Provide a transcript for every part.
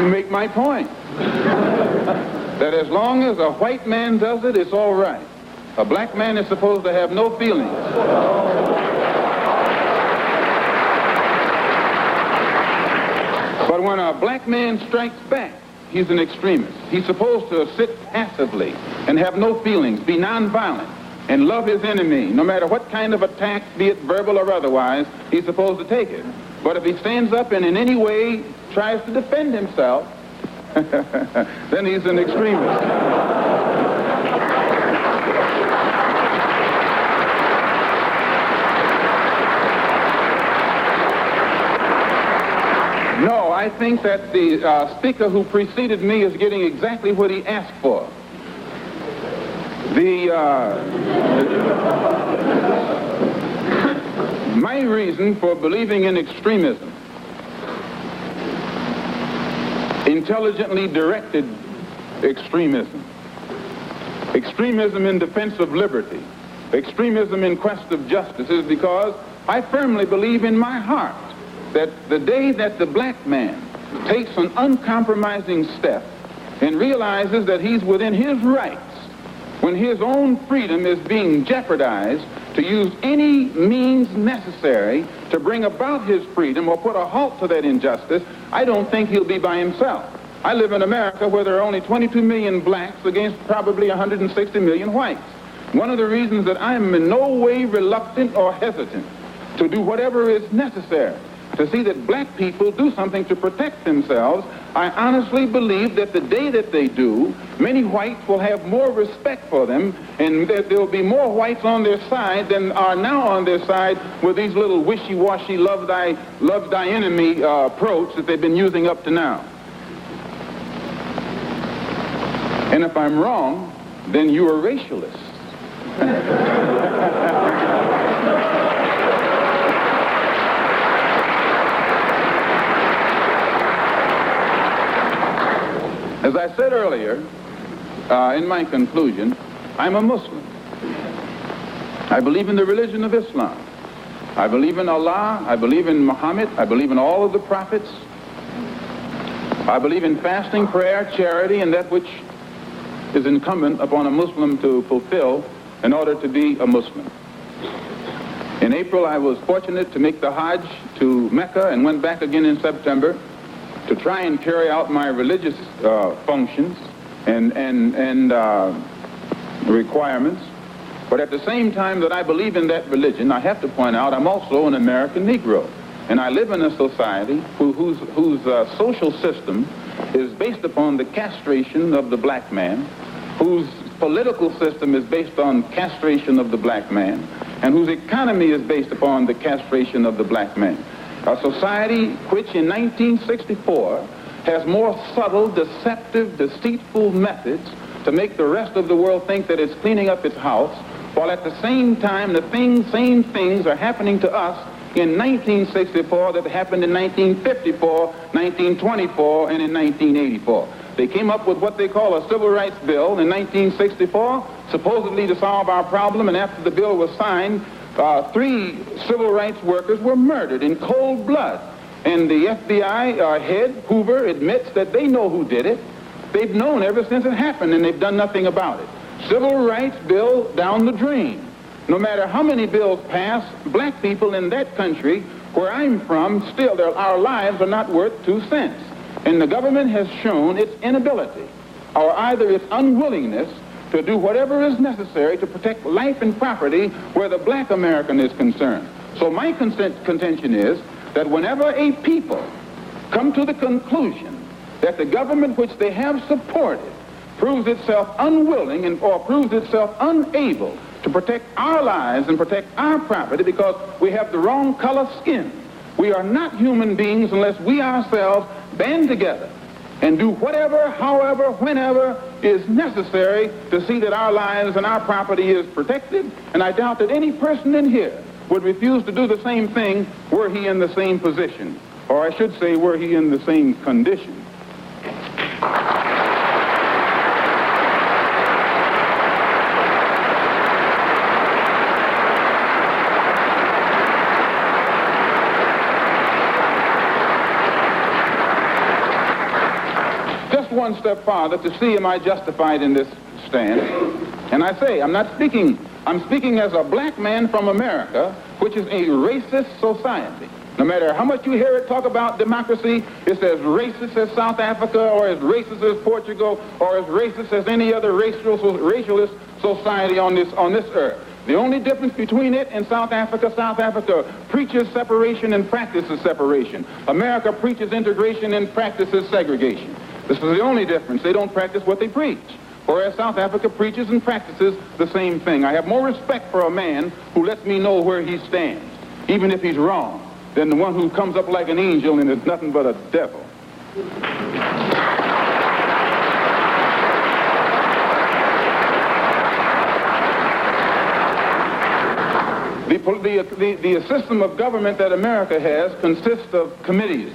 You make my point. That as long as a white man does it, it's all right. A black man is supposed to have no feelings. But when a black man strikes back, he's an extremist. He's supposed to sit passively and have no feelings, be nonviolent, and love his enemy. No matter what kind of attack, be it verbal or otherwise, he's supposed to take it. But if he stands up and in any way tries to defend himself, then he's an extremist. No, I think that the speaker who preceded me is getting exactly what he asked for. My reason for believing in extremism, intelligently directed extremism, extremism in defense of liberty, extremism in quest of justice, is because I firmly believe in my heart that the day that the black man takes an uncompromising step and realizes that he's within his rights, when his own freedom is being jeopardized, to use any means necessary to bring about his freedom or put a halt to that injustice, I don't think he'll be by himself. I live in America where there are only 22 million blacks against probably 160 million whites. One of the reasons that I'm in no way reluctant or hesitant to do whatever is necessary to see that black people do something to protect themselves, I honestly believe that the day that they do, many whites will have more respect for them, and that there will be more whites on their side than are now on their side with these little wishy-washy love thy enemy approach that they've been using up to now. And if I'm wrong, then you are racialists. As I said earlier, in my conclusion, I'm a Muslim. I believe in the religion of Islam. I believe in Allah. I believe in Muhammad. I believe in all of the prophets. I believe in fasting, prayer, charity, and that which is incumbent upon a Muslim to fulfill in order to be a Muslim. In April, I was fortunate to make the Hajj to Mecca and went back again in September to try and carry out my religious functions and requirements. But at the same time that I believe in that religion, I have to point out I'm also an American Negro. And I live in a society whose social system is based upon the castration of the black man, whose political system is based on castration of the black man, and whose economy is based upon the castration of the black man. A society which in 1964 has more subtle, deceptive, deceitful methods to make the rest of the world think that it's cleaning up its house, while at the same time the same things are happening to us in 1964 that happened in 1954, 1924, and in 1984. They came up with what they call a civil rights bill in 1964, supposedly to solve our problem, and after the bill was signed, 3 civil rights workers were murdered in cold blood. And the FBI head, Hoover, admits that they know who did it. They've known ever since it happened, and they've done nothing about it. Civil rights bill down the drain. No matter how many bills pass, black people in that country, where I'm from, still our lives are not worth 2 cents. And the government has shown its inability, or either its unwillingness, to do whatever is necessary to protect life and property where the black American is concerned. So my contention is that whenever a people come to the conclusion that the government which they have supported proves itself unwilling or proves itself unable to protect our lives and protect our property because we have the wrong color skin, we are not human beings unless we ourselves band together and do whatever, however, whenever is necessary to see that our lives and our property is protected. And I doubt that any person in here would refuse to do the same thing were he in the same position, or I should say were he in the same condition. one step farther to see am I justified in this stand. And I say, I'm speaking as a black man from America, which is a racist society. No matter how much you hear it talk about democracy, it's as racist as South Africa, or as racist as Portugal, or as racist as any other racialist society on this earth. The only difference between it and South Africa preaches separation and practices separation. America preaches integration and practices segregation. This is the only difference. They don't practice what they preach. Whereas South Africa preaches and practices the same thing. I have more respect for a man who lets me know where he stands, even if he's wrong, than the one who comes up like an angel and is nothing but a devil. The system of government that America has consists of committees.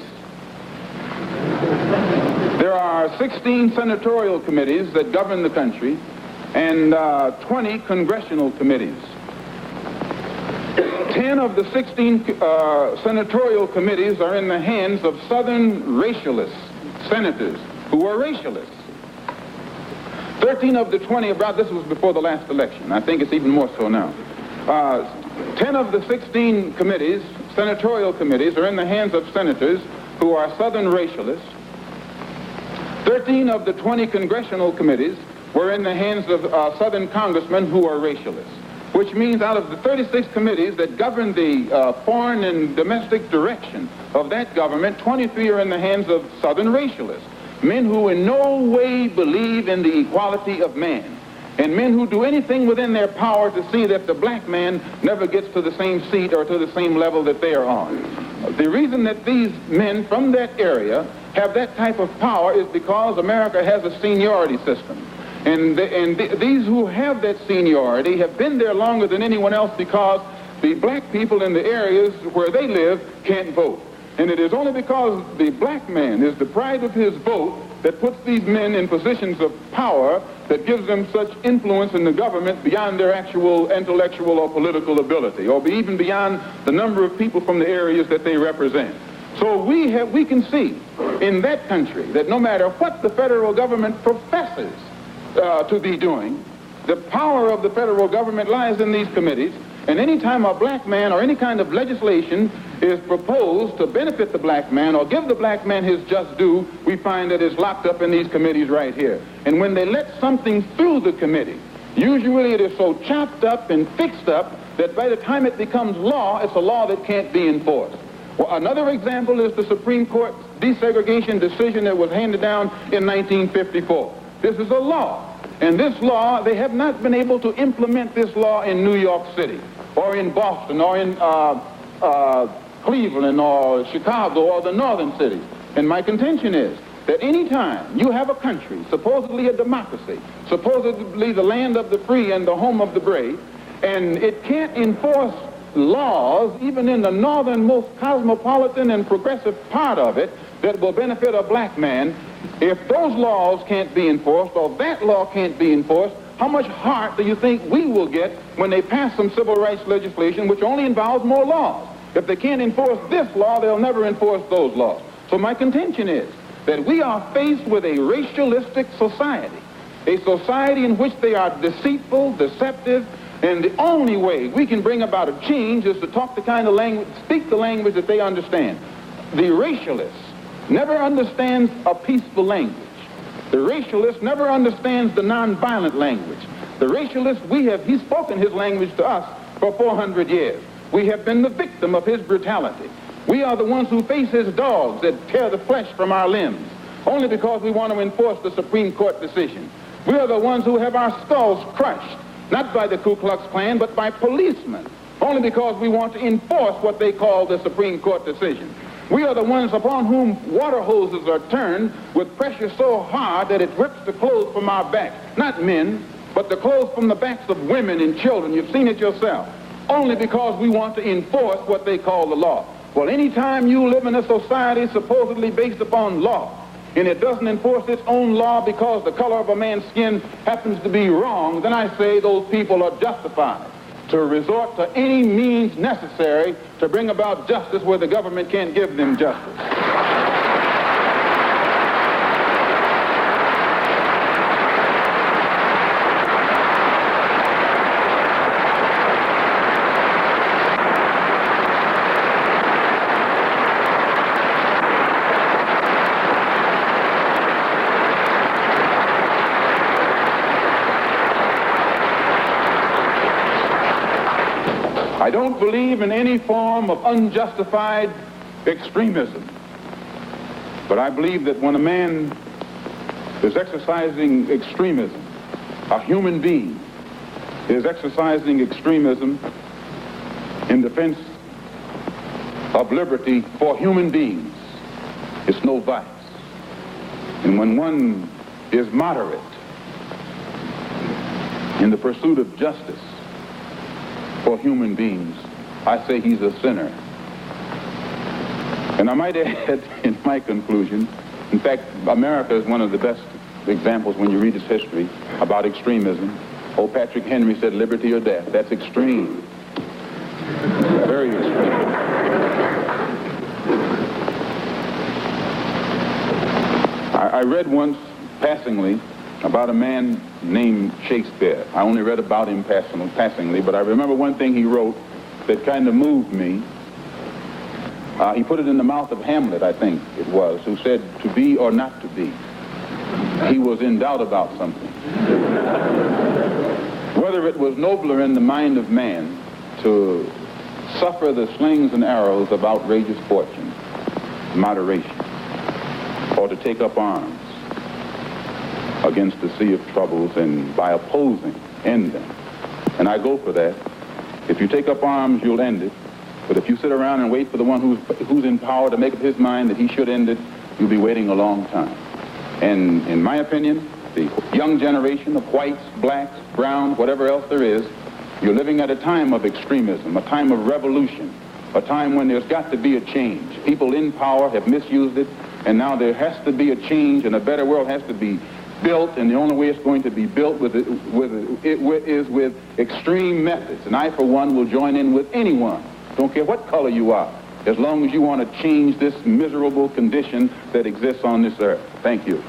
There are 16 senatorial committees that govern the country and 20 congressional committees. 10 of the 16 senatorial committees are in the hands of Southern racialist senators who are racialists. 13 of the 20, this was before the last election. I think it's even more so now. 10 of the 16 committees, senatorial committees, are in the hands of senators who are Southern racialists. 13 of the 20 congressional committees were in the hands of Southern congressmen who are racialists, which means out of the 36 committees that govern the foreign and domestic direction of that government, 23 are in the hands of Southern racialists, men who in no way believe in the equality of man, and men who do anything within their power to see that the black man never gets to the same seat or to the same level that they are on. The reason that these men from that area have that type of power is because America has a seniority system. And these who have that seniority have been there longer than anyone else because the black people in the areas where they live can't vote. And it is only because the black man is deprived of his vote that puts these men in positions of power that gives them such influence in the government beyond their actual intellectual or political ability, or even beyond the number of people from the areas that they represent. So we can see in that country that no matter what the federal government professes to be doing, the power of the federal government lies in these committees, and any time a black man or any kind of legislation is proposed to benefit the black man or give the black man his just due, we find that it's locked up in these committees right here. And when they let something through the committee, usually it is so chopped up and fixed up that by the time it becomes law, it's a law that can't be enforced. Well, another example is the Supreme Court desegregation decision that was handed down in 1954. This is a law. And this law, they have not been able to implement this law in New York City or in Boston or in Cleveland or Chicago or the northern cities. And my contention is that any time you have a country, supposedly a democracy, supposedly the land of the free and the home of the brave, and it can't enforce laws, even in the northernmost cosmopolitan and progressive part of it, that will benefit a black man, if those laws can't be enforced or that law can't be enforced, how much heart do you think we will get when they pass some civil rights legislation which only involves more laws? If they can't enforce this law, they'll never enforce those laws. So my contention is that we are faced with a racialistic society, a society in which they are deceitful, deceptive, and the only way we can bring about a change is to talk the kind of language, speak the language that they understand. The racialist never understands a peaceful language. The racialist never understands the nonviolent language. The racialist, he's spoken his language to us for 400 years. We have been the victim of his brutality. We are the ones who face his dogs that tear the flesh from our limbs, only because we want to enforce the Supreme Court decision. We are the ones who have our skulls crushed, not by the Ku Klux Klan, but by policemen, only because we want to enforce what they call the Supreme Court decision. We are the ones upon whom water hoses are turned with pressure so hard that it rips the clothes from our backs. Not men, but the clothes from the backs of women and children. You've seen it yourself. Only because we want to enforce what they call the law. Well, anytime you live in a society supposedly based upon law, and it doesn't enforce its own law because the color of a man's skin happens to be wrong, then I say those people are justified to resort to any means necessary to bring about justice where the government can't give them justice. I don't believe in any form of unjustified extremism. But I believe that when a man is exercising extremism, a human being is exercising extremism in defense of liberty for human beings, it's no vice. And when one is moderate in the pursuit of justice for human beings, I say he's a sinner. And I might add in my conclusion, in fact, America is one of the best examples when you read its history about extremism. Old Patrick Henry said liberty or death. That's extreme. Very extreme. I read once, passingly, about a man named Shakespeare. I only read about him passingly, but I remember one thing he wrote that kind of moved me. He put it in the mouth of Hamlet, I think it was, who said, to be or not to be. He was in doubt about something. Whether it was nobler in the mind of man to suffer the slings and arrows of outrageous fortune, moderation, or to take up arms against the sea of troubles and by opposing, end them. And I go for that. If you take up arms, you'll end it. But if you sit around and wait for the one who's in power to make up his mind that he should end it, you'll be waiting a long time. And in my opinion, the young generation of whites, blacks, browns, whatever else there is, you're living at a time of extremism, a time of revolution, a time when there's got to be a change. People in power have misused it, and now there has to be a change, and a better world has to be built, and the only way it's going to be built is with extreme methods. And I, for one, will join in with anyone. Don't care what color you are, as long as you want to change this miserable condition that exists on this earth. Thank you.